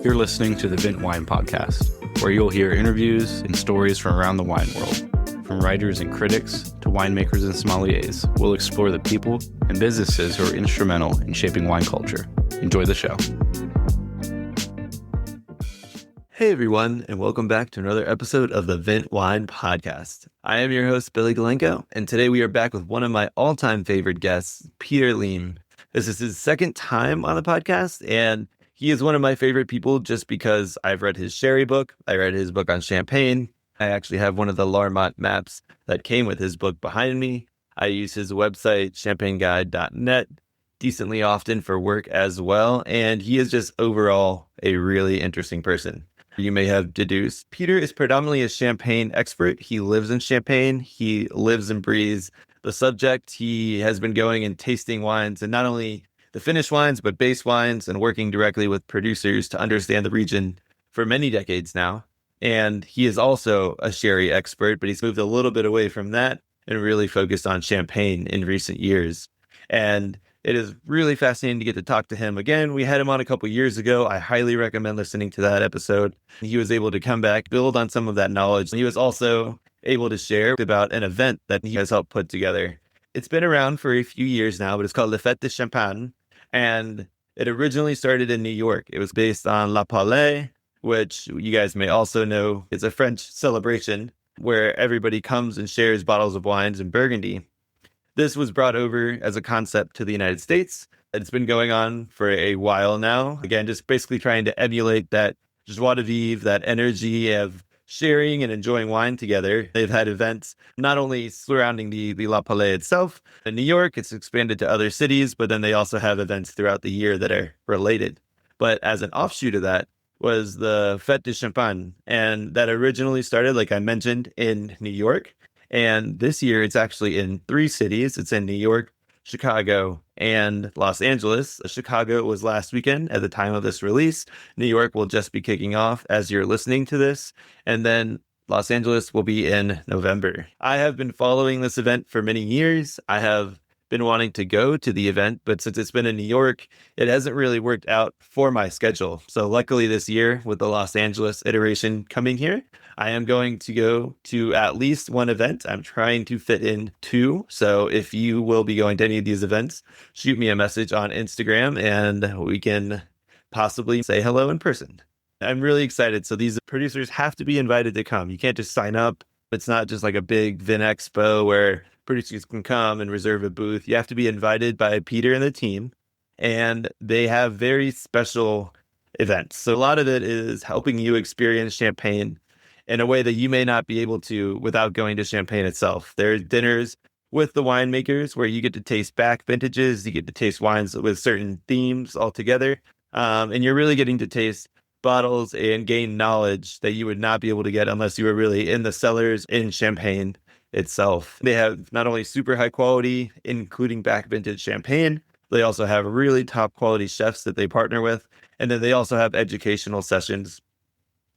You're listening to the Vint Wine Podcast, where you'll hear interviews and stories from around the wine world. From writers and critics to winemakers and sommeliers, we'll explore the people and businesses who are instrumental in shaping wine culture. Enjoy the show. Hey everyone, and welcome back to another episode of the Vint Wine Podcast. I am your host, Billy Galenko, and today we are back with one of my all-time favorite guests, Peter Liem. This is his second time on the podcast, and he is one of my favorite people just because I've read his sherry book. I read his book on champagne. I actually have one of the Larmont maps that came with his book behind me. I use his website, champagneguide.net, decently often for work as well, and he is just overall a really interesting person. You may have deduced, Peter is predominantly a champagne expert. He lives in Champagne. He lives and breathes the subject. He has been going and tasting wines, and not only the finished wines, but base wines, and working directly with producers to understand the region for many decades now. And he is also a sherry expert, but he's moved a little bit away from that and really focused on champagne in recent years. And it is really fascinating to get to talk to him again. We had him on a couple years ago. I highly recommend listening to that episode. He was able to come back, build on some of that knowledge. He was also able to share about an event that he has helped put together. It's been around for a few years now, but it's called the Fête du Champagne. And it originally started in New York. It was based on La Palais, which you guys may also know is a French celebration where everybody comes and shares bottles of wines in Burgundy. This was brought over as a concept to the United States. It's been going on for a while now. Again, just basically trying to emulate that joie de vivre, that energy of sharing and enjoying wine together. They've had events not only surrounding the La Palais itself. In New York, it's expanded to other cities, but then they also have events throughout the year that are related. But as an offshoot of that was the Fête du Champagne. And that originally started, like I mentioned, in New York. And this year, it's actually in 3 cities. It's in New York, Chicago, and Los Angeles. Chicago was last weekend at the time of this release. New York will just be kicking off as you're listening to this. And then Los Angeles will be in November. I have been following this event for many years. I have been wanting to go to the event, but since it's been in New York, it hasn't really worked out for my schedule. So luckily this year, with the Los Angeles iteration coming here, I am going to go to at least one event. I'm trying to fit in 2. So if you will be going to any of these events, shoot me a message on Instagram and we can possibly say hello in person. I'm really excited. So these producers have to be invited to come. You can't just sign up. It's not just like a big Vin Expo where producers can come and reserve a booth. You have to be invited by Peter and the team, and they have very special events. So a lot of it is helping you experience champagne in a way that you may not be able to without going to Champagne itself. There's dinners with the winemakers where you get to taste back vintages, you get to taste wines with certain themes altogether, and you're really getting to taste bottles and gain knowledge that you would not be able to get unless you were really in the cellars in Champagne itself. They have not only super high quality, including back vintage champagne, they also have really top quality chefs that they partner with, and then they also have educational sessions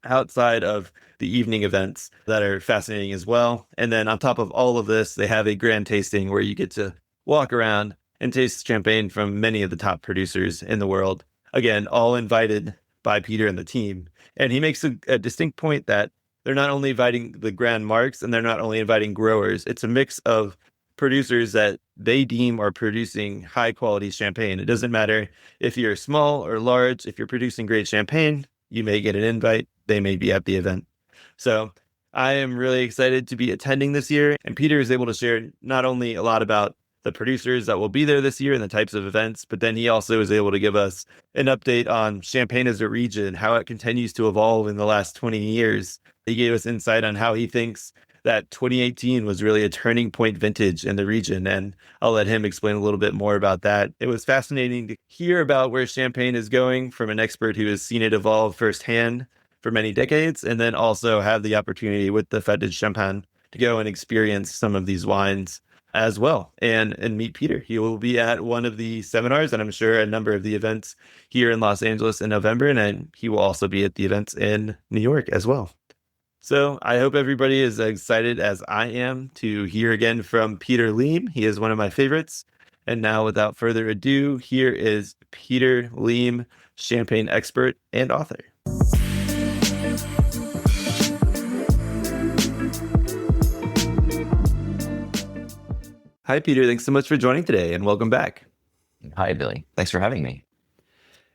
outside of the evening events that are fascinating as well. And then on top of all of this, they have a grand tasting where you get to walk around and taste champagne from many of the top producers in the world. Again, all invited by Peter and the team. And he makes a distinct point that they're not only inviting the grand marques and they're not only inviting growers. It's a mix of producers that they deem are producing high quality champagne. It doesn't matter if you're small or large. If you're producing great champagne, you may get an invite. They may be at the event. So I am really excited to be attending this year. And Peter is able to share not only a lot about the producers that will be there this year and the types of events, but then he also is able to give us an update on Champagne as a region, how it continues to evolve in the last 20 years. He gave us insight on how he thinks that 2018 was really a turning point vintage in the region, and I'll let him explain a little bit more about that. It was fascinating to hear about where Champagne is going from an expert who has seen it evolve firsthand for many decades, and then also have the opportunity with the Fête du Champagne to go and experience some of these wines as well and meet Peter. He will be at one of the seminars, and I'm sure a number of the events here in Los Angeles in November, and then he will also be at the events in New York as well. So I hope everybody is as excited as I am to hear again from Peter Liem. He is one of my favorites. And now, without further ado, here is Peter Liem, champagne expert and author. Hi, Peter. Thanks so much for joining today and welcome back. Hi, Billy. Thanks for having me.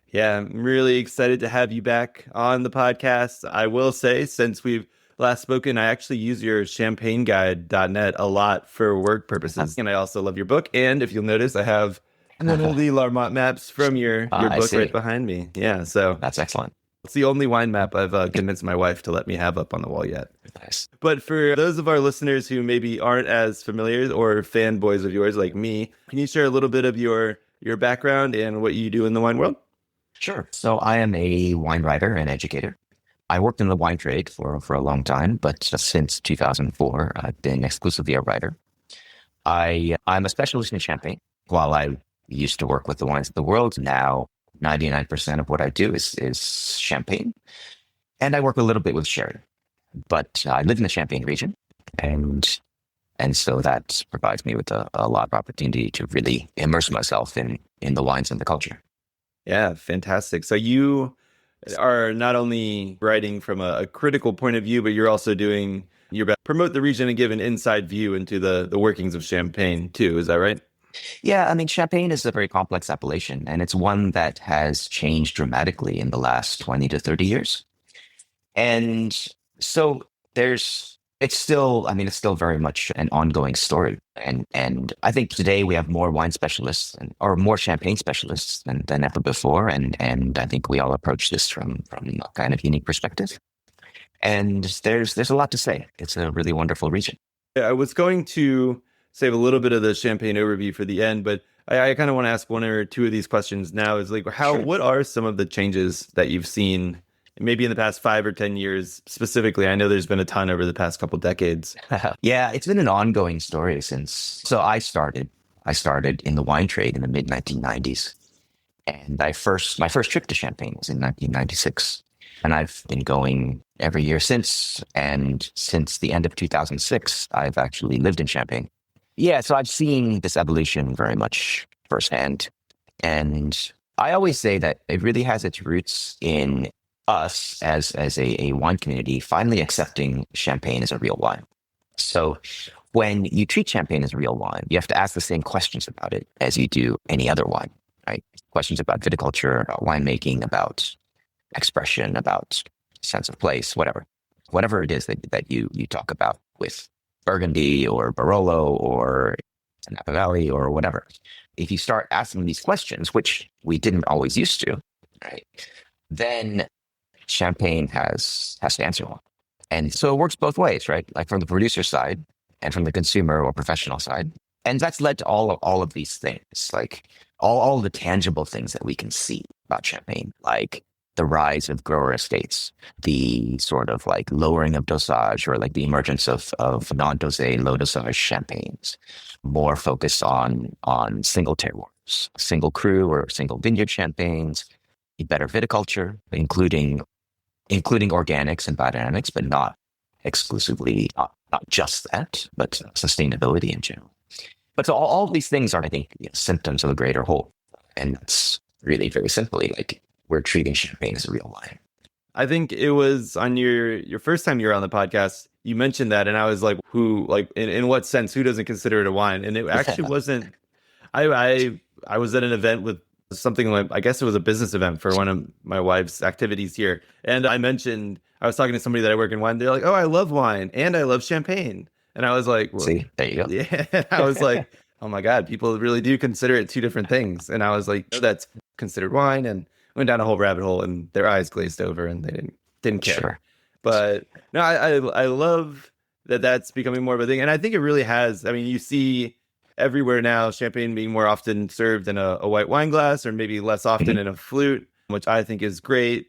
Yeah, I'm really excited to have you back on the podcast. I will say, since we've last spoken, I actually use your champagneguide.net a lot for work purposes. And I also love your book. And if you'll notice, I have one of the Larmont maps from your book right behind me. Yeah, so that's excellent. It's the only wine map I've convinced my wife to let me have up on the wall yet. Nice. But for those of our listeners who maybe aren't as familiar or fanboys of yours like me, can you share a little bit of your background and what you do in the wine world? Sure. So I am a wine writer and educator. I worked in the wine trade for a long time, but since 2004, I've been exclusively a writer. I'm a specialist in champagne. While I used to work with the wines of the world, now 99% of what I do is champagne. And I work a little bit with sherry. But I live in the Champagne region, and so that provides me with a lot of opportunity to really immerse myself in the wines and the culture. Yeah, fantastic. So you are not only writing from a critical point of view, but you're also doing your best to promote the region and give an inside view into the workings of Champagne too. Is that right? Yeah, I mean, Champagne is a very complex appellation, and it's one that has changed dramatically in the last 20 to 30 years. And so it's still very much an ongoing story. And I think today we have more wine specialists or more champagne specialists than ever before. And I think we all approach this from a kind of unique perspective. And there's a lot to say. It's a really wonderful region. Yeah, I was going to save a little bit of the Champagne overview for the end, but I kind of want to ask one or two of these questions now. Is like, what are some of the changes that you've seen maybe in the past 5 or 10 years specifically? I know there's been a ton over the past couple decades. Yeah, it's been an ongoing story so I started in the wine trade in the mid 1990s. And my first trip to Champagne was in 1996. And I've been going every year since. And since the end of 2006, I've actually lived in Champagne. Yeah, so I've seen this evolution very much firsthand. And I always say that it really has its roots in us as a wine community finally accepting Champagne as a real wine. So when you treat Champagne as a real wine, you have to ask the same questions about it as you do any other wine, right? Questions about viticulture, about winemaking, about expression, about sense of place, whatever it is that you talk about with Burgundy or Barolo or Napa Valley or whatever. If you start asking these questions, which we didn't always used to, right, then Champagne has to answer one. And so it works both ways, right? Like from the producer side and from the consumer or professional side. And that's led to all of these things, like all the tangible things that we can see about Champagne, like the rise of grower estates, the sort of like lowering of dosage or like the emergence of non-dosé, low dosage champagnes, more focus on single terroirs, single cru or single vineyard champagnes, better viticulture, including organics and biodynamics, but not exclusively, not just that, but sustainability in general. But so all of these things are, I think, symptoms of a greater whole. And that's really very simply like we're treating Champagne as a real wine. I think it was on your first time you were on the podcast, you mentioned that, and I was like, in what sense, who doesn't consider it a wine? And it actually wasn't. I was at an event with something like, I guess it was a business event for one of my wife's activities here. And I was talking to somebody that I work in wine. They're like, oh, I love wine and I love Champagne. And I was like, well, see, there you go. Yeah. I was like, oh my God, people really do consider it two different things. And I was like, oh, that's considered wine, and went down a whole rabbit hole and their eyes glazed over and they didn't care. Sure. But no, I love that that's becoming more of a thing. And I think it really has. I mean, you see everywhere now Champagne being more often served in a white wine glass or maybe less often in a flute, which I think is great.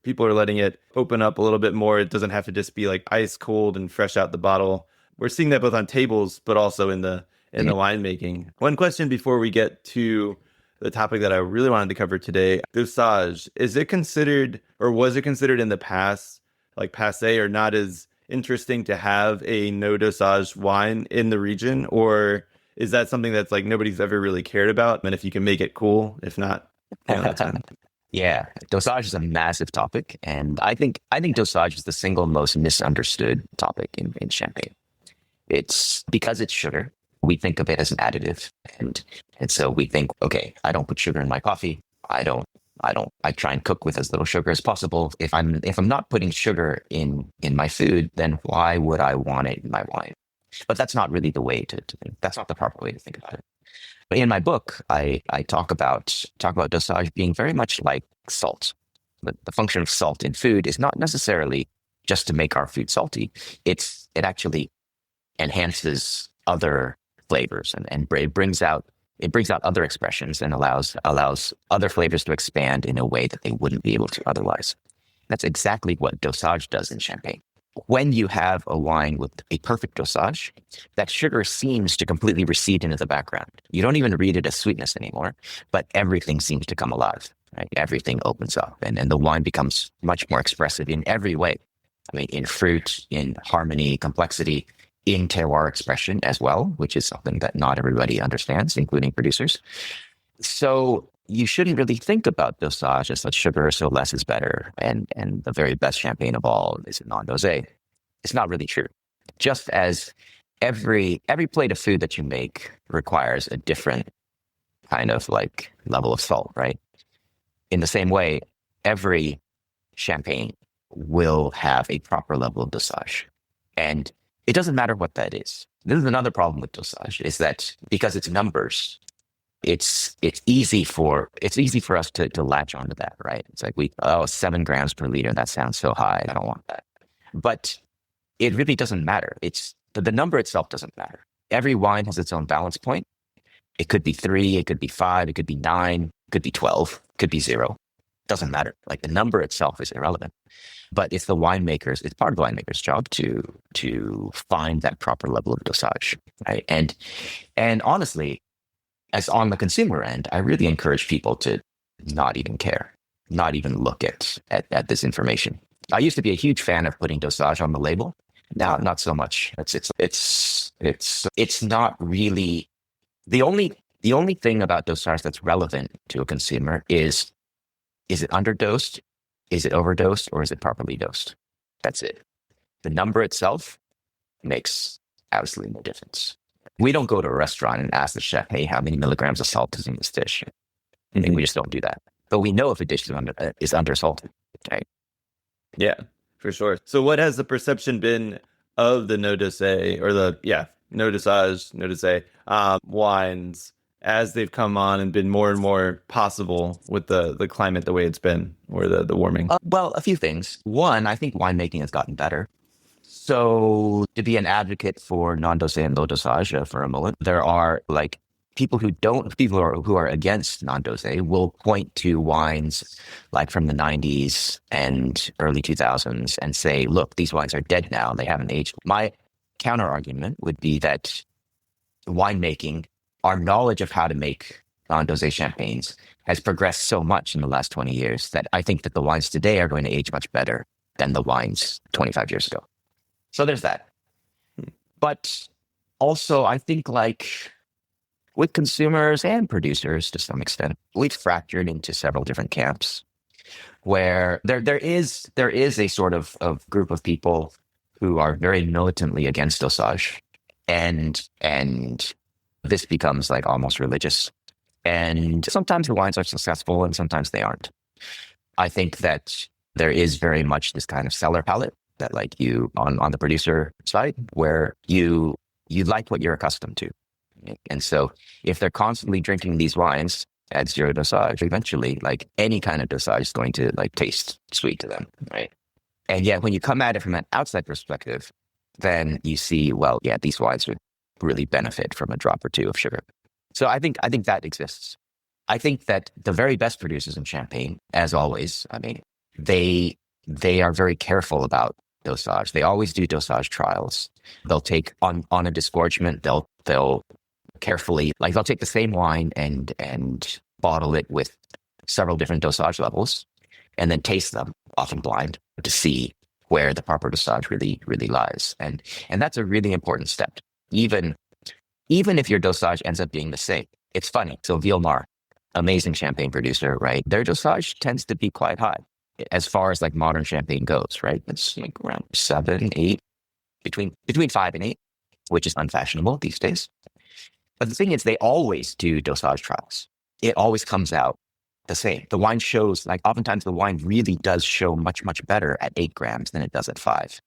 People are letting it open up a little bit more. It doesn't have to just be like ice cold and fresh out the bottle. We're seeing that both on tables, but also in the winemaking. One question before we get to the topic that I really wanted to cover today, Dosage. Is it considered, or was it considered in the past, like passé or not as interesting to have a no dosage wine in the region? Or is that something that's like nobody's ever really cared about? And if you can make it cool, if not, that's fine. Yeah, dosage is a massive topic. And I think dosage is the single most misunderstood topic in Champagne. It's because it's sugar. we think of it as an additive. And so we think, okay, I don't put sugar in my coffee. I try and cook with as little sugar as possible. If I'm not putting sugar in my food, then why would I want it in my wine? But that's not really the way to think. That's not the proper way to think about it. But in my book, I talk about dosage being very much like salt. The function of salt in food is not necessarily just to make our food salty. It actually enhances other flavors and it brings out other expressions and allows other flavors to expand in a way that they wouldn't be able to otherwise. That's exactly what dosage does in champagne. When you have a wine with a perfect dosage, that sugar seems to completely recede into the background. You don't even read it as sweetness anymore, but everything seems to come alive. Right? Everything opens up and the wine becomes much more expressive in every way. I mean, in fruit, in harmony, complexity, in terroir expression as well, which is something that not everybody understands, including producers. So you shouldn't really think about dosage as such sugar, so less is better. And the very best champagne of all is a non-dosé. It's not really true. Just as every plate of food that you make requires a different kind of like level of salt, right? In the same way, every champagne will have a proper level of dosage. And it doesn't matter what that is. This is another problem with dosage, is that because it's numbers, it's easy for us to latch onto that, right? It's like 7 grams per liter, that sounds so high, I don't want that. But it really doesn't matter. It's the number itself doesn't matter. Every wine has its own balance point. It could be 3, it could be 5, it could be 9, it could be 12, it could be 0. Doesn't matter. Like the number itself is irrelevant. But it's part of the winemaker's job to find that proper level of dosage, right? And honestly, as on the consumer end, I really encourage people to not even care, not even look at this information. I used to be a huge fan of putting dosage on the label. Now, not so much. It's not really the only thing about dosage that's relevant to a consumer is it underdosed? Is it overdosed, or is it properly dosed? That's it. The number itself makes absolutely no difference. We don't go to a restaurant and ask the chef, hey, how many milligrams of salt is in this dish? I think we just don't do that. But we know if a dish is undersalted, right? Yeah, for sure. So what has the perception been of the no dosage or no dosage wines as they've come on and been more and more possible with the climate the way it's been, or the warming? Well, a few things. One, I think winemaking has gotten better. So to be an advocate for non-dosé and low dosage for a moment, there are like people who are against non-dosé will point to wines like from the 90s and early 2000s and say, look, these wines are dead now. They haven't aged. My counter argument would be that winemaking, our knowledge of how to make non-dosé champagnes has progressed so much in the last 20 years that I think that the wines today are going to age much better than the wines 25 years ago. So there's that. But also, I think like with consumers and producers to some extent, we've fractured into several different camps where there is a sort of group of people who are very militantly against dosage, and this becomes like almost religious. And sometimes the wines are successful and sometimes they aren't. I think that there is very much this kind of cellar palate that like you on the producer side where you like what you're accustomed to. And so if they're constantly drinking these wines at 0 dosage, eventually like any kind of dosage is going to like taste sweet to them, right? And yet when you come at it from an outside perspective, then you see, well, yeah, these wines would really benefit from a drop or two of sugar. So I think that exists. I think that the very best producers in champagne, as always, I mean, they are very careful about dosage. They always do dosage trials. They'll take on a disgorgement, they'll carefully, like they'll take the same wine and bottle it with several different dosage levels and then taste them, often blind, to see where the proper dosage really, really lies. And that's a really important step. Even if your dosage ends up being the same. It's funny. So Vielmar, amazing champagne producer, right? Their dosage tends to be quite high as far as like modern champagne goes, right? It's like around 7, 8, between 5 and 8, which is unfashionable these days. But the thing is, they always do dosage trials. It always comes out the same. The wine shows, like oftentimes the wine really does show much, much better at 8 grams than it does at 5.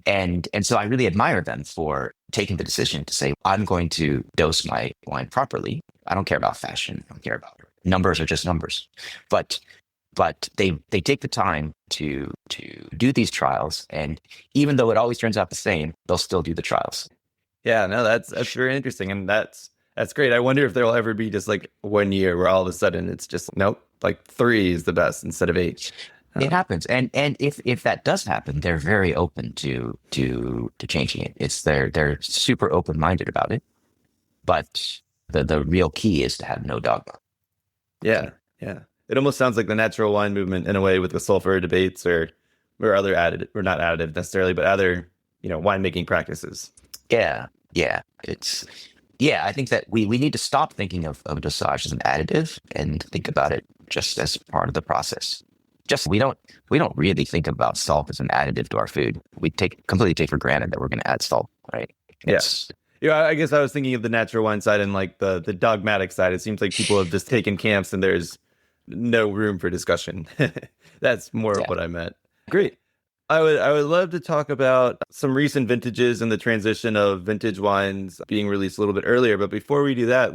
And so I really admire them for taking the decision to say, I'm going to dose my wine properly. I don't care about fashion. I don't care about numbers are just numbers. But they take the time to do these trials. And even though it always turns out the same, they'll still do the trials. Yeah, no, that's very interesting. And that's great. I wonder if there'll ever be just like 1 year where all of a sudden it's just, nope, like 3 is the best instead of 8. It happens, and if that does happen, they're very open to changing it. They're super open minded about it, but the real key is to have no dogma. Yeah. It almost sounds like the natural wine movement in a way with the sulfur debates or other additive, or not additive necessarily, but other winemaking practices. Yeah. I think that we need to stop thinking of dosage as an additive and think about it just as part of the process. We don't really think about salt as an additive to our food. We completely take for granted that we're going to add salt, right? Yes. Yeah, I guess I was thinking of the natural wine side and like the dogmatic side. It seems like people have just taken camps and there's no room for discussion. That's more of what I meant. Great. I would love to talk about some recent vintages and the transition of vintage wines being released a little bit earlier. But before we do that,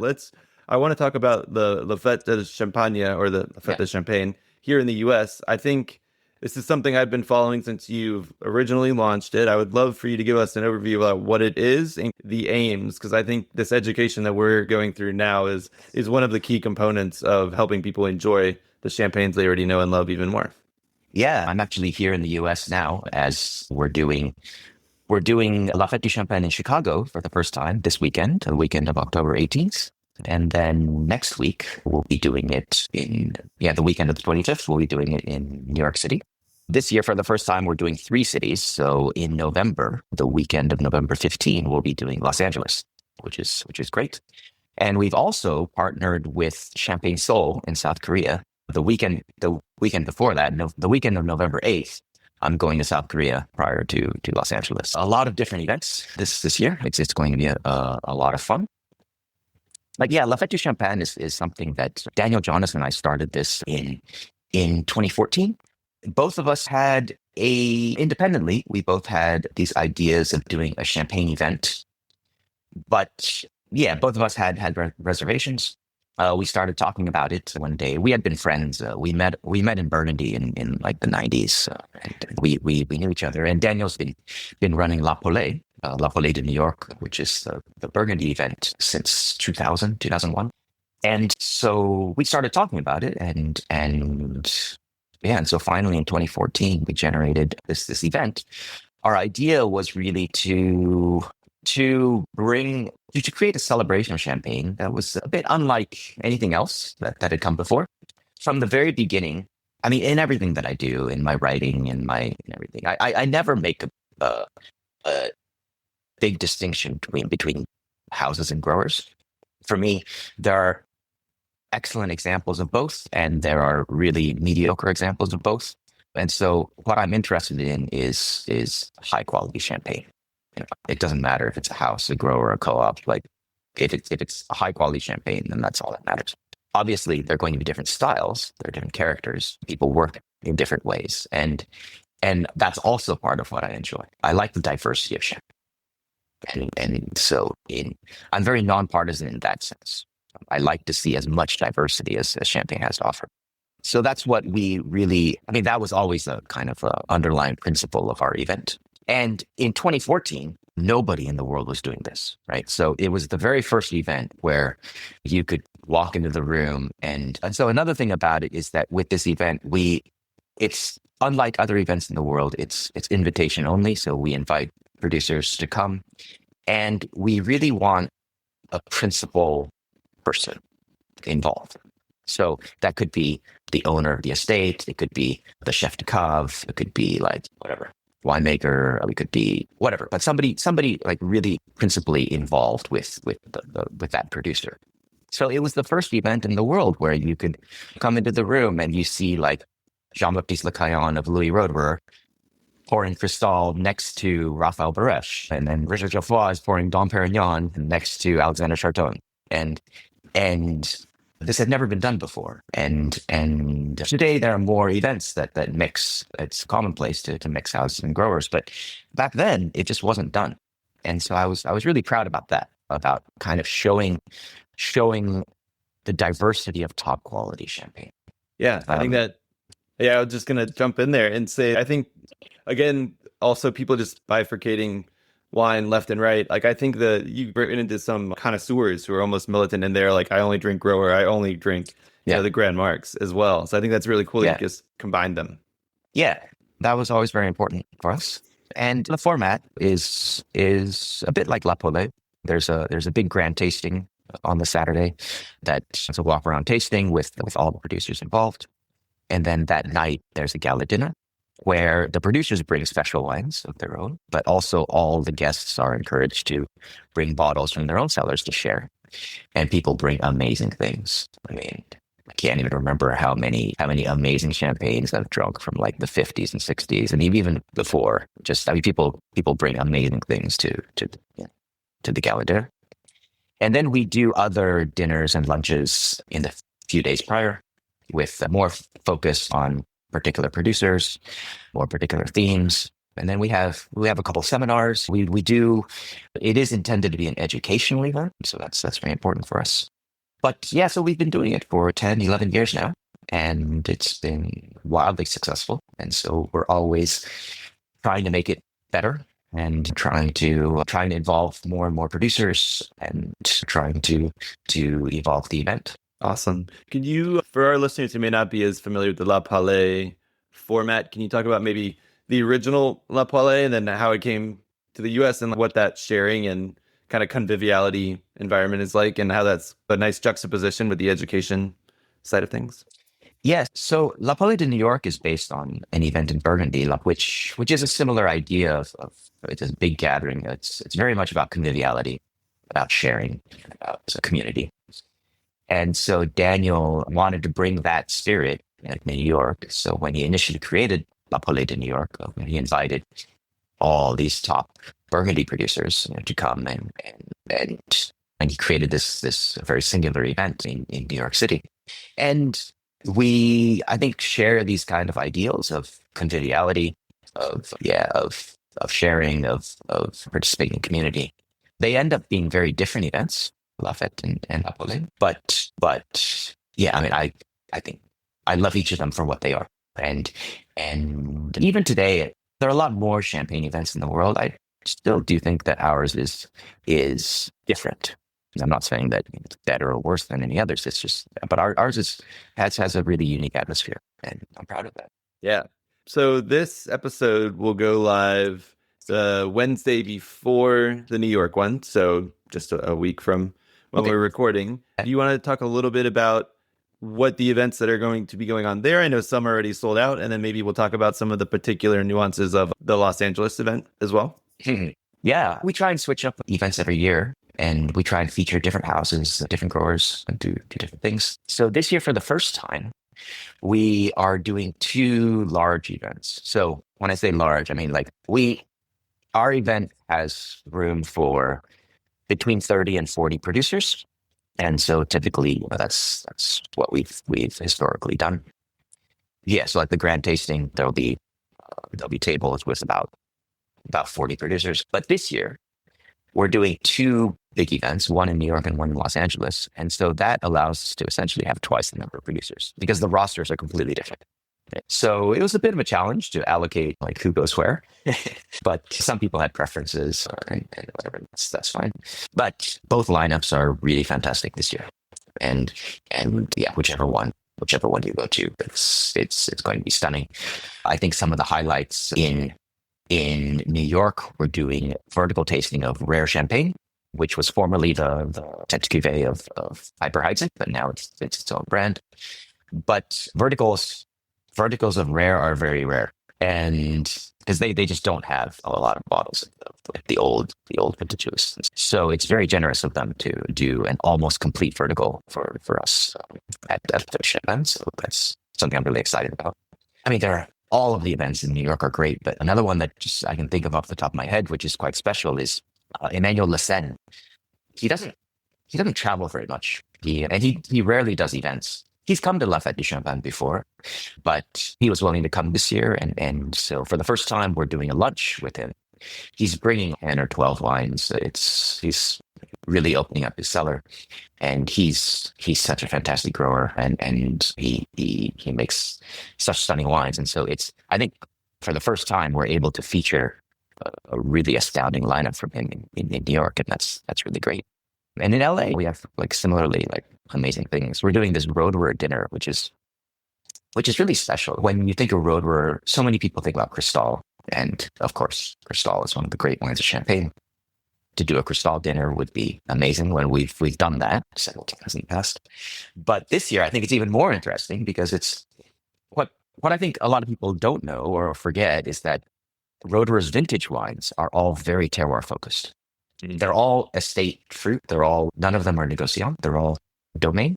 I want to talk about the Fête du Champagne, or the Fête du Champagne here in the US. I think this is something I've been following since you've originally launched it. I would love for you to give us an overview about what it is and the aims, because I think this education that we're going through now is one of the key components of helping people enjoy the champagnes they already know and love even more. Yeah, I'm actually here in the US now as we're doing La Fête du Champagne in Chicago for the first time this weekend, the weekend of October 18th. And then next week, we'll be doing it the weekend of the 25th, we'll be doing it in New York City. This year, for the first time, we're doing 3 cities. So in November, the weekend of November 15, we'll be doing Los Angeles, which is great. And we've also partnered with Champagne Seoul in South Korea. The weekend before that, the weekend of November 8th, I'm going to South Korea prior to Los Angeles. A lot of different events this year. It's going to be a lot of fun. Like, yeah, La Fête du Champagne is something that Daniel Jonas and I started this in 2014. Both of us independently, we both had these ideas of doing a champagne event. But yeah, both of us had reservations. We started talking about it one day. We had been friends. We met in Burgundy in like the 90s. And we knew each other. And Daniel's been running La Polée de New York, which is the Burgundy event since 2001. And so we started talking about it, and so finally in 2014 we generated this event. Our idea was really to create a celebration of champagne that was a bit unlike anything else that had come before. From the very beginning, I mean, in everything that I do, in my writing, in everything, I never make a big distinction between houses and growers. For me, there are excellent examples of both, and there are really mediocre examples of both. And so what I'm interested in is high quality champagne. It doesn't matter if it's a house, a grower, a co-op. Like if it's a high quality champagne, then that's all that matters. Obviously, there are going to be different styles. There are different characters. People work in different ways. And that's also part of what I enjoy. I like the diversity of champagne. And so I'm very nonpartisan in that sense. I like to see as much diversity as champagne has to offer. So that's what that was always a kind of underlying principle of our event. And in 2014, nobody in the world was doing this, right? So it was the very first event where you could walk into the room. And so another thing about it is that with this event, it's unlike other events in the world, it's invitation only. So we invite producers to come, and we really want a principal person involved. So that could be the owner of the estate, it could be the chef de cave, it could be like whatever, winemaker, it could be whatever, but somebody like really principally involved with that producer. So it was the first event in the world where you could come into the room and you see like Jean-Baptiste Lecaillon of Louis Roederer pouring Cristal next to Raphael Barèche, and then Richard Geoffroy is pouring Dom Perignon next to Alexander Charton. And this had never been done before. And today there are more events that mix. It's commonplace to mix houses and growers, but back then it just wasn't done. And so I was really proud about that, about kind of showing the diversity of top quality champagne. Yeah, I think that. Yeah, I was just gonna jump in there and say, I think again, also people just bifurcating wine left and right. Like, I think that you've written into some connoisseurs who are almost militant in there. Like, I only drink grower, I only drink the Grand Marks as well. So I think that's really cool that you just combine them. Yeah, that was always very important for us. And the format is a bit like La Poule. There's a big grand tasting on the Saturday that's a walk around tasting with all the producers involved. And then that night there's a gala dinner where the producers bring special wines of their own, but also all the guests are encouraged to bring bottles from their own cellars to share. And people bring amazing things. I mean, I can't even remember how many amazing champagnes I've drunk from like the 50s and 60s, and even before. Just, I mean, people bring amazing things to the gala dinner. And then we do other dinners and lunches in the few days prior with more focus on particular producers or particular themes. And then we have a couple seminars. We do, it is intended to be an educational event. So that's very important for us. But yeah, so we've been doing it for 10, 11 years now, and it's been wildly successful. And so we're always trying to make it better and trying to involve more and more producers and trying to evolve the event. Awesome. Can you, for our listeners who may not be as familiar with the La Poule format, can you talk about maybe the original La Poule and then how it came to the US and what that sharing and kind of conviviality environment is like, and how that's a nice juxtaposition with the education side of things? Yes. So La Poule de New York is based on an event in Burgundy, which is a similar idea of it's a big gathering. It's very much about conviviality, about sharing, about community. And so Daniel wanted to bring that spirit in New York. So when he initially created La Poule de New York, he invited all these top Burgundy producers to come and he created this very singular event in New York City. And we, I think, share these kind of ideals of conviviality, of sharing, of participating in community. They end up being very different events, La Fête and La Poule. But yeah, I mean, I think I love each of them for what they are. And even today, there are a lot more champagne events in the world. I still do think that ours is different. I'm not saying that it's better or worse than any others. It's just, but ours has a really unique atmosphere, and I'm proud of that. Yeah. So this episode will go live the Wednesday before the New York one. So just a week from when we're recording. Do you want to talk a little bit about what the events that are going to be going on there? I know some are already sold out, and then maybe we'll talk about some of the particular nuances of the Los Angeles event as well. Yeah, we try and switch up events every year, and we try and feature different houses, different growers, and do different things. So this year, for the first time, we are doing 2 large events. So when I say large, I mean like our event has room for between 30 and 40 producers. And so typically that's what we've historically done. Yeah, so like the grand tasting, there'll be tables with about 40 producers. But this year, we're doing 2 big events, one in New York and one in Los Angeles. And so that allows us to essentially have twice the number of producers because the rosters are completely different. So it was a bit of a challenge to allocate like who goes where, but some people had preferences and whatever, that's fine. But both lineups are really fantastic this year. And yeah, whichever one you go to, it's going to be stunning. I think some of the highlights in New York, we're doing vertical tasting of rare champagne, which was formerly the tête cuvée of Hyper Heidsieck, but now it's its own brand. But verticals of rare are very rare, and because they just don't have a lot of bottles of the old vintages. So it's very generous of them to do an almost complete vertical for us at the Champagne. So that's something I'm really excited about. I mean, all of the events in New York are great, but another one that just I can think of off the top of my head, which is quite special, is Emmanuel Lacenne. He doesn't he doesn't travel very much. He rarely does events. He's come to La Fête du Champagne before, but he was willing to come this year. And so for the first time, we're doing a lunch with him. He's bringing 10 or 12 wines. He's really opening up his cellar, and he's such a fantastic grower, and he makes such stunning wines. And so I think for the first time, we're able to feature a really astounding lineup from him in New York, and that's really great. And in LA, we have similarly amazing things. We're doing this roadwear dinner, which is really special. When you think of roadwear, so many people think about Cristal, and of course, Cristal is one of the great wines of Champagne. To do a Cristal dinner would be amazing. When we've done that several times in the past, but this year I think it's even more interesting because it's what I think a lot of people don't know or forget is that roadwear's vintage wines are all very terroir focused. They're all estate fruit. None of them are negociant. They're all domain.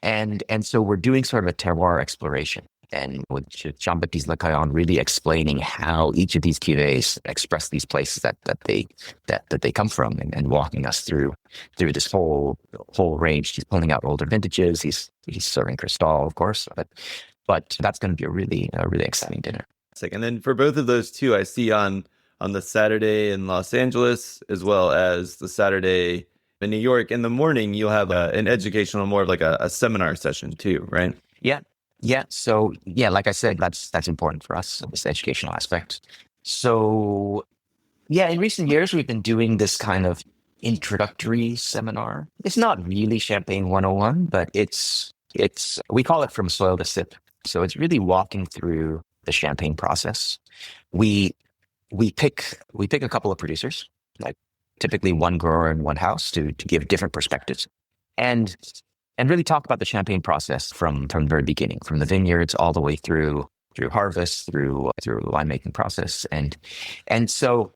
And so we're doing sort of a terroir exploration. And with Jean-Baptiste Lecaillon really explaining how each of these cuvées express these places that they come from, and walking us through this whole range. He's pulling out older vintages. He's serving Cristal, of course, but that's going to be a really exciting dinner. And then for both of those two, I see on the Saturday in Los Angeles, as well as the Saturday in New York, in the morning, you'll have an educational, more of like a seminar session too, right? Yeah. So like I said, that's important for us, this educational aspect. So in recent years, we've been doing this kind of introductory seminar. It's not really Champagne 101, but we call it From Soil to Sip. So it's really walking through the Champagne process. We pick a couple of producers, like typically one grower in one house, to give different perspectives, and really talk about the Champagne process from the very beginning, from the vineyards all the way through harvest, through the winemaking process, and so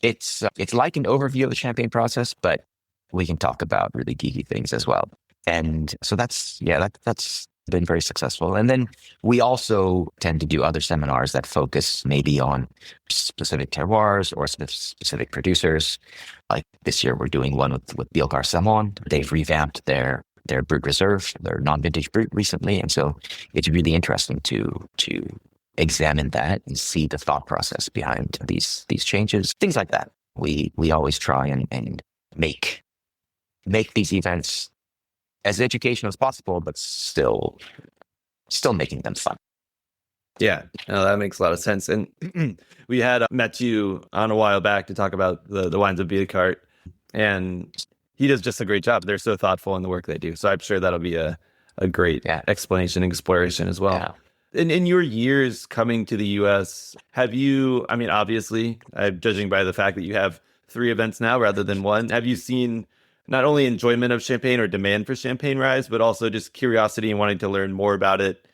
it's like an overview of the Champagne process, but we can talk about really geeky things as well. And so that's been very successful. And then we also tend to do other seminars that focus maybe on specific terroirs or specific producers. Like this year, we're doing one with Bielkar Samon. They've revamped their Brut Reserve, their non-vintage Brut recently. And so it's really interesting to examine that and see the thought process behind these changes, things like that. We always try and make these events as educational as possible, but still making them fun. Yeah, no, that makes a lot of sense. And we had met you on a while back to talk about the wines of Bielkar, and he does just a great job. They're so thoughtful in the work they do. So I'm sure that'll be a great explanation and exploration as well. Yeah. In your years coming to the U.S., have you, I mean, obviously, judging by the fact that you have 3 events now rather than 1, have you seen not only enjoyment of Champagne or demand for Champagne rise, but also just curiosity and wanting to learn more about it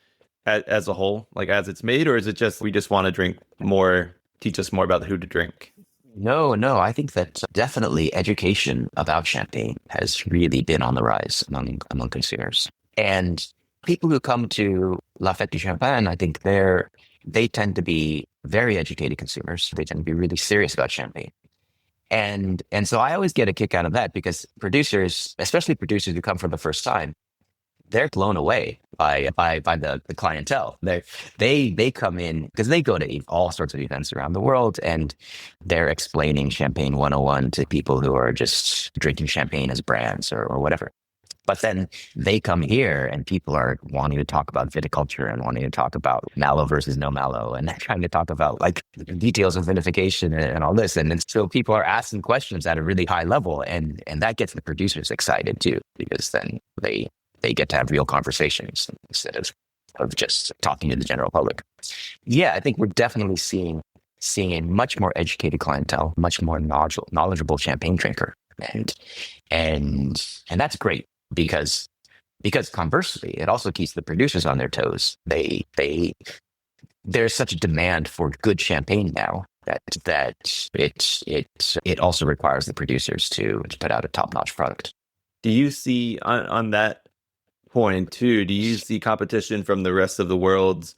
as a whole, like as it's made? Or is it just, we just want to drink more, teach us more about who to drink? No, I think that definitely education about Champagne has really been on the rise among consumers. And people who come to La Fête du Champagne, I think they tend to be very educated consumers. They tend to be really serious about Champagne. And so I always get a kick out of that, because producers, especially producers who come for the first time, they're blown away by the clientele. They come in because they go to all sorts of events around the world, and they're explaining Champagne 101 to people who are just drinking Champagne as brands or whatever. But then they come here and people are wanting to talk about viticulture and wanting to talk about mallow versus no mallow, and they're trying to talk about like the details of vinification and all this. And so people are asking questions at a really high level, and that gets the producers excited too, because then they get to have real conversations instead of just talking to the general public. Yeah, I think we're definitely seeing a much more educated clientele, much more knowledgeable Champagne drinker. And that's great. Because conversely, it also keeps the producers on their toes. There's such a demand for good Champagne now that it also requires the producers to put out a top-notch product. Do you see on that point too? Do you see competition from the rest of the world's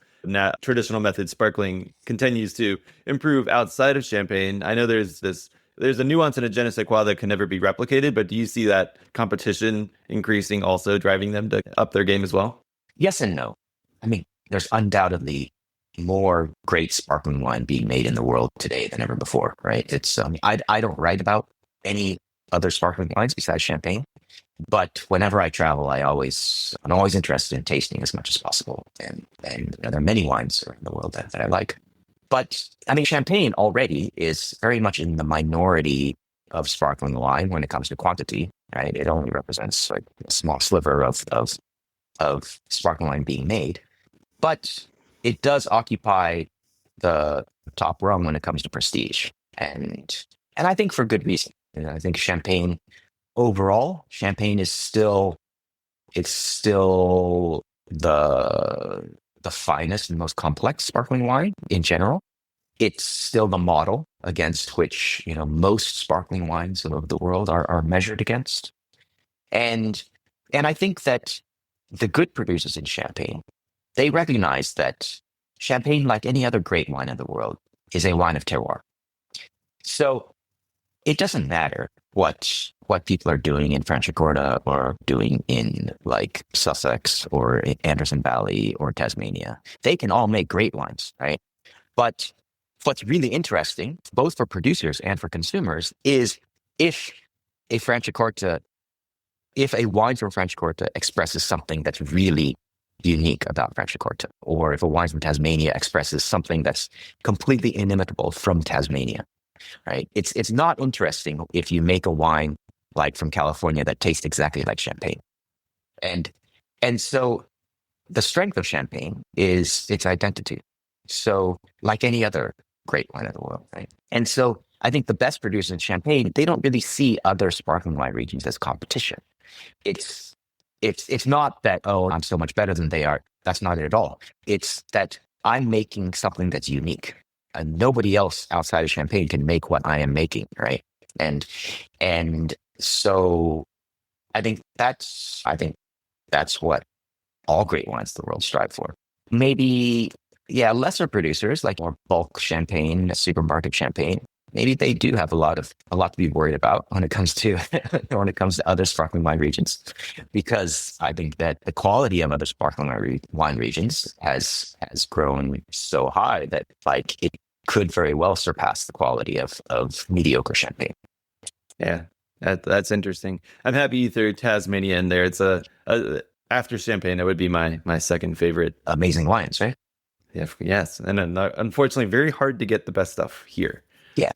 traditional method sparkling continues to improve outside of Champagne? I know there's this there's a nuance in a je ne sais quoi that can never be replicated, but do you see that competition increasing, also driving them to up their game as well? Yes and no. I mean, there's undoubtedly more great sparkling wine being made in the world today than ever before, right? It's I don't write about any other sparkling wines besides champagne, but whenever I travel, I'm always interested in tasting as much as possible, and there are many wines around the world that I like. But I mean, champagne already is very much in the minority of sparkling wine when it comes to quantity, right? It only represents like a small sliver of sparkling wine being made, but it does occupy the top rung when it comes to prestige, and I think for good reason. And I think champagne is still the finest and most complex sparkling wine in general. It's still the model against which most sparkling wines of the world are measured against, and I think that the good producers in champagne, they recognize that champagne, like any other great wine in the world, is a wine of terroir. So it doesn't matter what people are doing in Franciacorta or doing in like Sussex or in Anderson Valley or Tasmania. They can all make great wines, right? But what's really interesting, both for producers and for consumers, is if a wine from Franciacorta expresses something that's really unique about Franciacorta, or if a wine from Tasmania expresses something that's completely inimitable from Tasmania, right? It's not interesting if you make a wine like from California that tastes exactly like champagne. And so the strength of champagne is its identity. So like any other great wine of the world, right? And so I think the best producers in champagne, they don't really see other sparkling wine regions as competition. It's not that, oh, I'm so much better than they are. That's not it at all. It's that I'm making something that's unique. And nobody else outside of champagne can make what I am making, right? And so I think that's what all great wines of the world strive for. Maybe, lesser producers like more bulk champagne, supermarket champagne, maybe they do have a lot to be worried about when it comes to other sparkling wine regions, because I think that the quality of other sparkling wine regions has grown so high that like it could very well surpass the quality of mediocre champagne. Yeah, that's interesting. I'm happy you threw Tasmania in there. It's after champagne, that would be my second favorite. Amazing wines, right? Yeah, yes, and unfortunately, very hard to get the best stuff here. Yeah.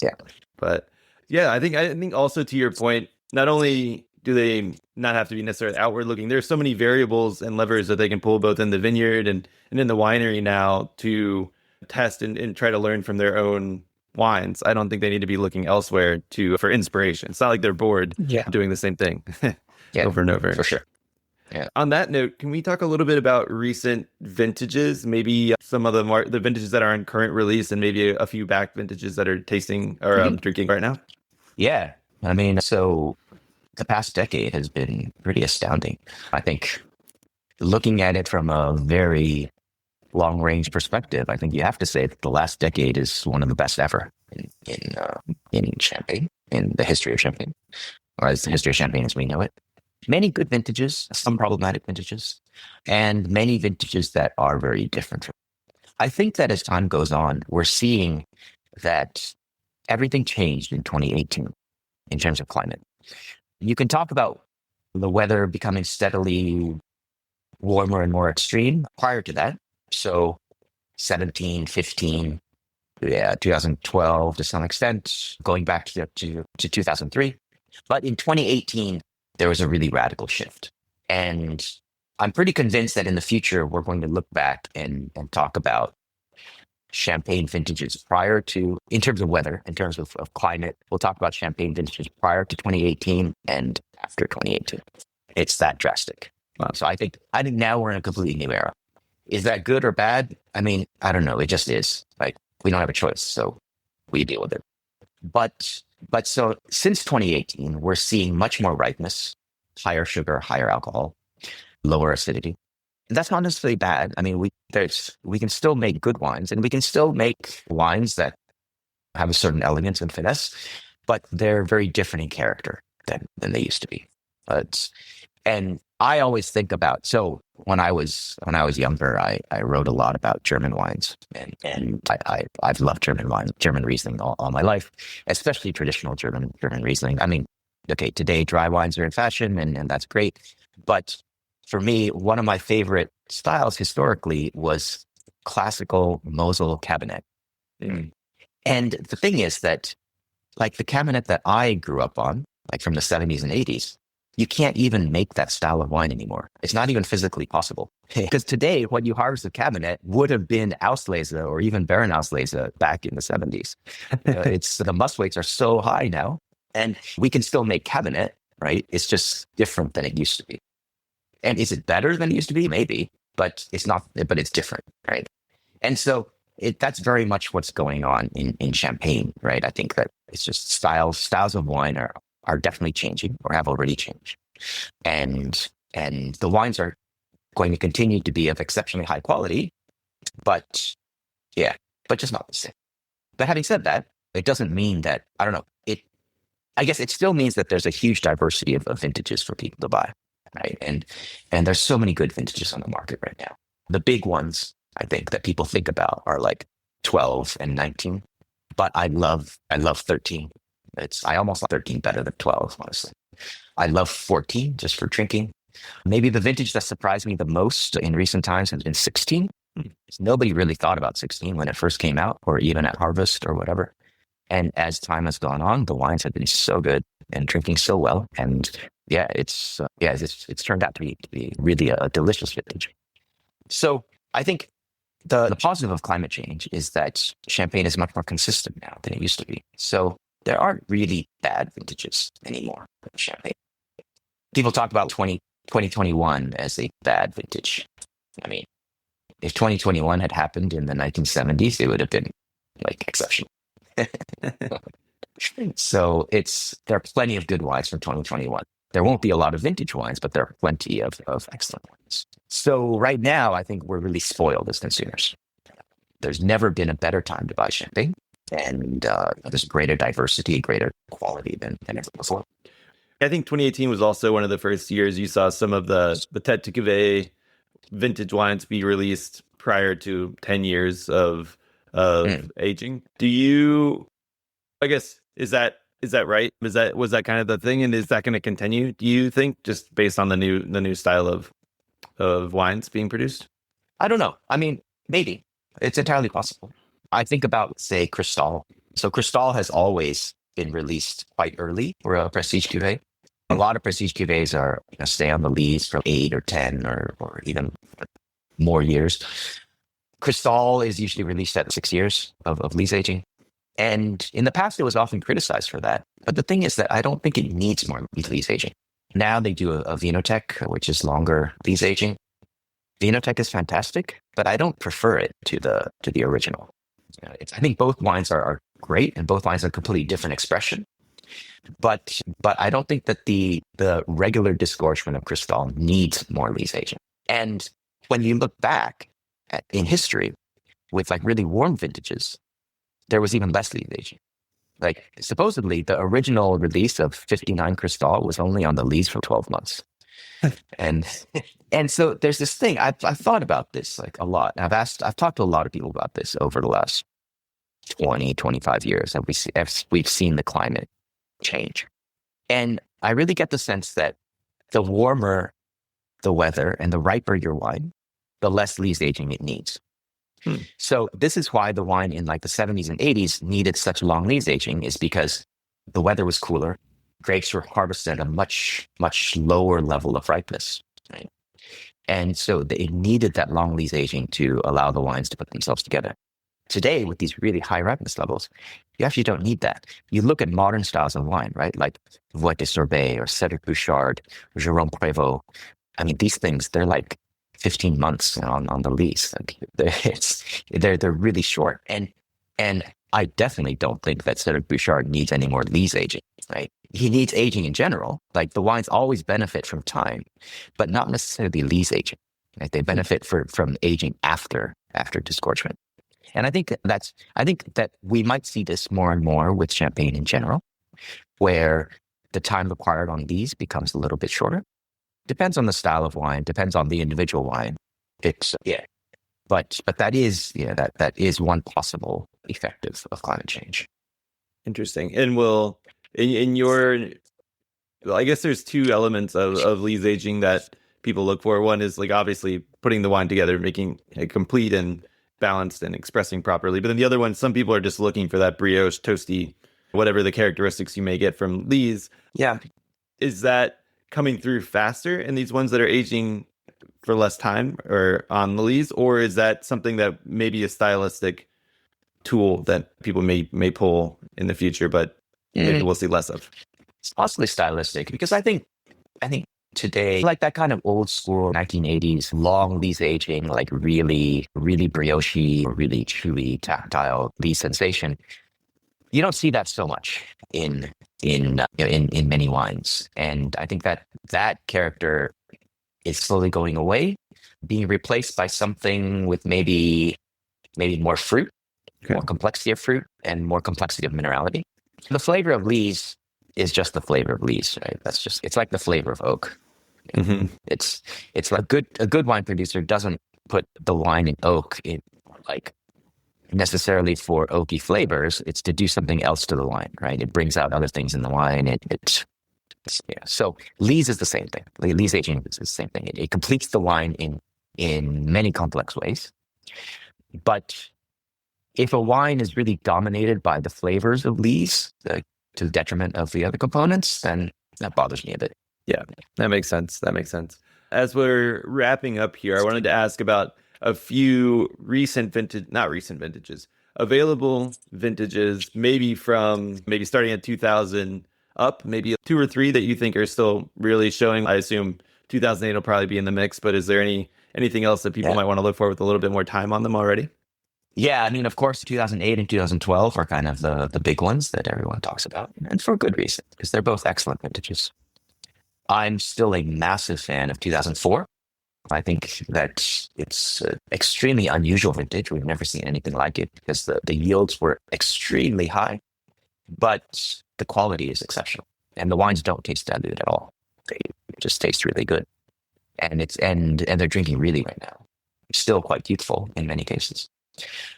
But yeah, I think also to your point, not only do they not have to be necessarily outward looking, there's so many variables and levers that they can pull both in the vineyard and in the winery now to test and try to learn from their own wines. I don't think they need to be looking elsewhere for inspiration. It's not like they're bored doing the same thing over and over. For sure. Yeah. On that note, can we talk a little bit about recent vintages? Maybe some of the vintages that are in current release, and maybe a few back vintages that are tasting or drinking right now. Yeah, I mean, so the past decade has been pretty astounding. I think looking at it from a very long range perspective, I think you have to say that the last decade is one of the best ever in champagne, in the history of champagne, or as the history of champagne as we know it. Many good vintages, some problematic vintages, and many vintages that are very different. I think that as time goes on, we're seeing that everything changed in 2018 in terms of climate. You can talk about the weather becoming steadily warmer and more extreme prior to that. So 17, 15, 2012 to some extent, going back to 2003. But in 2018, there was a really radical shift. And I'm pretty convinced that in the future, we're going to look back and talk about champagne vintages prior to, in terms of weather, in terms of climate, we'll talk about champagne vintages prior to 2018 and after 2018. It's that drastic. Wow. So I think now we're in a completely new era. Is that good or bad? I mean, I don't know. It just is. Like, we don't have a choice, so we deal with it. But so since 2018, we're seeing much more ripeness, higher sugar, higher alcohol, lower acidity. And that's not necessarily bad. I mean, we can still make good wines, and we can still make wines that have a certain elegance and finesse. but they're very different in character than they used to be. And I always think about, so when I was younger, I wrote a lot about German wines, and I've loved German wines, German Riesling all my life, especially traditional German Riesling. I mean, okay, today dry wines are in fashion, and that's great, but for me, one of my favorite styles historically was classical Mosel Cabernet. Mm. And the thing is that, like the Cabernet that I grew up on, like from the 70s and 80s, you can't even make that style of wine anymore. It's not even physically possible. Because today, when you harvest a Cabernet would have been Auslese or even Baron Auslese back in the 70s. The must weights are so high now, and we can still make Cabernet, right? It's just different than it used to be. And is it better than it used to be? Maybe, but it's not, but it's different, right? And so that's very much what's going on in Champagne, right? I think that it's just styles of wine are definitely changing or have already changed. And the wines are going to continue to be of exceptionally high quality, but just not the same. But having said that, it doesn't mean that, I don't know, I guess it still means that there's a huge diversity of vintages for people to buy, right? And there's so many good vintages on the market right now. The big ones, I think, that people think about are like 12 and 19, but I love 13. I almost like 13 better than 12, honestly. I love 14 just for drinking. Maybe the vintage that surprised me the most in recent times has been 16. Nobody really thought about 16 when it first came out, or even at harvest or whatever. And as time has gone on, the wines have been so good and drinking so well. And it's turned out to be really a delicious vintage. So I think the positive of climate change is that Champagne is much more consistent now than it used to be. So there aren't really bad vintages anymore in Champagne. People talk about 2021 as a bad vintage. I mean, if 2021 had happened in the 1970s, it would have been like exceptional. So there are plenty of good wines from 2021. There won't be a lot of vintage wines, but there are plenty of excellent wines. So right now, I think we're really spoiled as consumers. There's never been a better time to buy Champagne. And there's greater diversity, greater quality than ever before. I think 2018 was also one of the first years you saw some of the Tête de Cuvée vintage wines be released prior to 10 years of aging. I guess, is that right? Was that kind of the thing? And is that going to continue, do you think, just based on the new style of wines being produced? I don't know. I mean, maybe. It's entirely possible. I think about, say, Cristal. So Cristal has always been released quite early for a prestige cuvée. A lot of prestige cuvées are stay on the lees for 8 or 10 or even more years. Cristal is usually released at 6 years of lees aging. And in the past, it was often criticized for that. But the thing is that I don't think it needs more lees aging. Now they do a Vinotech, which is longer lees aging. Vinotech is fantastic, but I don't prefer it to the original. I think both wines are great, and both wines are a completely different expression. But I don't think that the regular disgorgement of Cristal needs more lees aging. And when you look back in history with like really warm vintages, there was even less lees aging. Like supposedly the original release of 59 Cristal was only on the lees for 12 months. And so there's this thing, I've thought about this like a lot. I've talked to a lot of people about this over the last 20, 25 years, and we've seen the climate change. And I really get the sense that the warmer the weather and the riper your wine, the less lees aging it needs. So this is why the wine in like the 70s and 80s needed such long lees aging, is because the weather was cooler. Grapes were harvested at a much, much lower level of ripeness. Right? And so it needed that long lees aging to allow the wines to put themselves together. Today, with these really high ripeness levels, you actually don't need that. You look at modern styles of wine, right? Like Voie de Sorbet or Cédric Bouchard or Jérôme Prévost. I mean, these things, they're like 15 months on the lease. Like they're really short. And I definitely don't think that Cédric Bouchard needs any more lees aging, right? He needs aging in general. Like the wines always benefit from time, but not necessarily lees aging. Right? They benefit from aging after disgorgement. And I think that we might see this more and more with Champagne in general. where the time required on these becomes a little bit shorter. Depends on the style of wine, depends on the individual wine. It's but that is that is one possible effect of climate change. Interesting. And will in your, well, I guess there's two elements of lees aging that people look for. One is like obviously putting the wine together, making it complete and balanced and expressing properly. But then the other one, some people are just looking for that brioche, toasty, whatever the characteristics you may get from lees. Yeah. Is that coming through faster in these ones that are aging for less time or on the lees? Or is that something that may be a stylistic tool that people may pull in the future, but maybe we'll see less of? It's possibly stylistic, because I think today, like that kind of old school 1980s long lees aging, like really, really brioche or really chewy, tactile lees sensation, you don't see that so much in many wines. And I think that character is slowly going away, being replaced by something with maybe more fruit, more complexity of fruit, and more complexity of minerality. The flavor of lees is just the flavor of lees, right? It's like the flavor of oak. Mm-hmm. It's like a good wine producer doesn't put the wine in oak in like necessarily for oaky flavors. It's to do something else to the wine, right? It brings out other things in the wine. So lees is the same thing. Lees aging is the same thing. It completes the wine in many complex ways. But if a wine is really dominated by the flavors of lees, to the detriment of the other components, then that bothers me a bit. Yeah, that makes sense. As we're wrapping up here, I wanted to ask about a few available vintages, maybe starting at 2000 up, maybe 2 or 3 that you think are still really showing. I assume 2008 will probably be in the mix, but is there anything else that people might want to look for with a little bit more time on them already? Yeah, I mean, of course, 2008 and 2012 are kind of the big ones that everyone talks about, and for good reason, because they're both excellent vintages. I'm still a massive fan of 2004. I think that it's an extremely unusual vintage. We've never seen anything like it because the yields were extremely high, but the quality is exceptional, and the wines don't taste diluted at all. They just taste really good, and they're drinking really right now. Still quite youthful in many cases.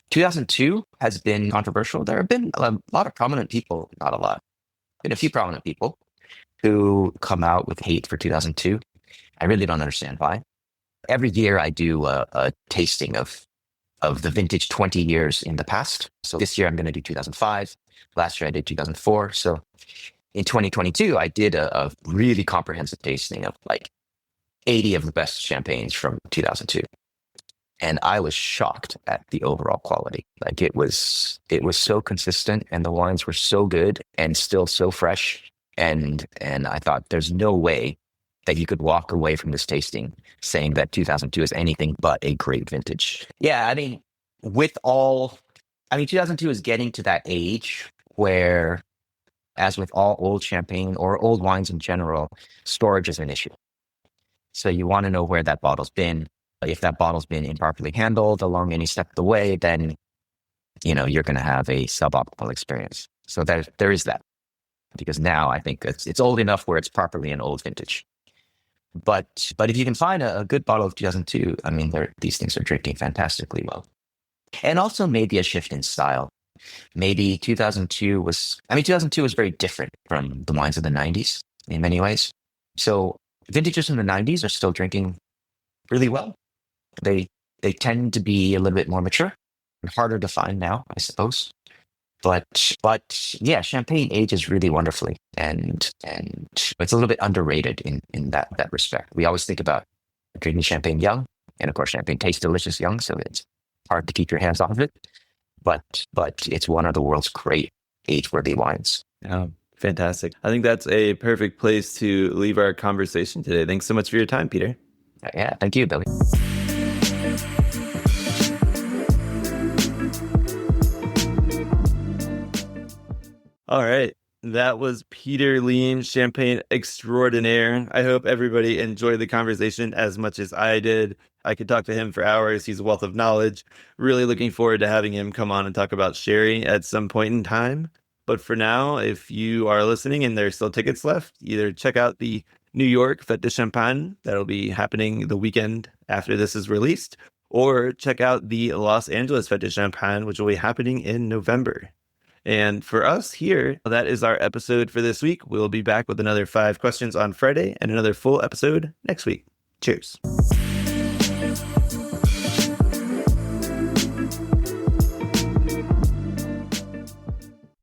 2002 has been controversial. There have been a lot of prominent people, not a lot, been a few prominent people who come out with hate for 2002. I really don't understand why. Every year I do a tasting of the vintage 20 years in the past. So this year I'm going to do 2005. Last year I did 2004. So in 2022, I did a really comprehensive tasting of like 80 of the best champagnes from 2002. And I was shocked at the overall quality. Like it was so consistent, and the wines were so good and still so fresh. And I thought there's no way that you could walk away from this tasting saying that 2002 is anything but a great vintage. Yeah, I mean, 2002 is getting to that age where, as with all old champagne or old wines in general, storage is an issue. So you want to know where that bottle's been. If that bottle's been improperly handled along any step of the way, then you're going to have a suboptimal experience. So there is that, because now I think it's old enough where it's properly an old vintage. But if you can find a good bottle of 2002, I mean, these things are drinking fantastically well. And also maybe a shift in style. Maybe 2002 was very different from the wines of the 90s in many ways. So vintages in the 90s are still drinking really well. They tend to be a little bit more mature and harder to find now, I suppose. But yeah, champagne ages really wonderfully, and it's a little bit underrated in that respect. We always think about drinking champagne young, and of course, champagne tastes delicious young, so it's hard to keep your hands off of it. But it's one of the world's great age-worthy wines. Oh, fantastic! I think that's a perfect place to leave our conversation today. Thanks so much for your time, Peter. Yeah, thank you, Billy. All right. That was Peter Liem, Champagne Extraordinaire. I hope everybody enjoyed the conversation as much as I did. I could talk to him for hours. He's a wealth of knowledge. Really looking forward to having him come on and talk about sherry at some point in time. But for now, if you are listening and there's still tickets left, either check out the New York Fête du Champagne that'll be happening the weekend after this is released, or check out the Los Angeles Fête du Champagne, which will be happening in November. And for us here, that is our episode for this week. We'll be back with another 5 questions on Friday and another full episode next week. Cheers.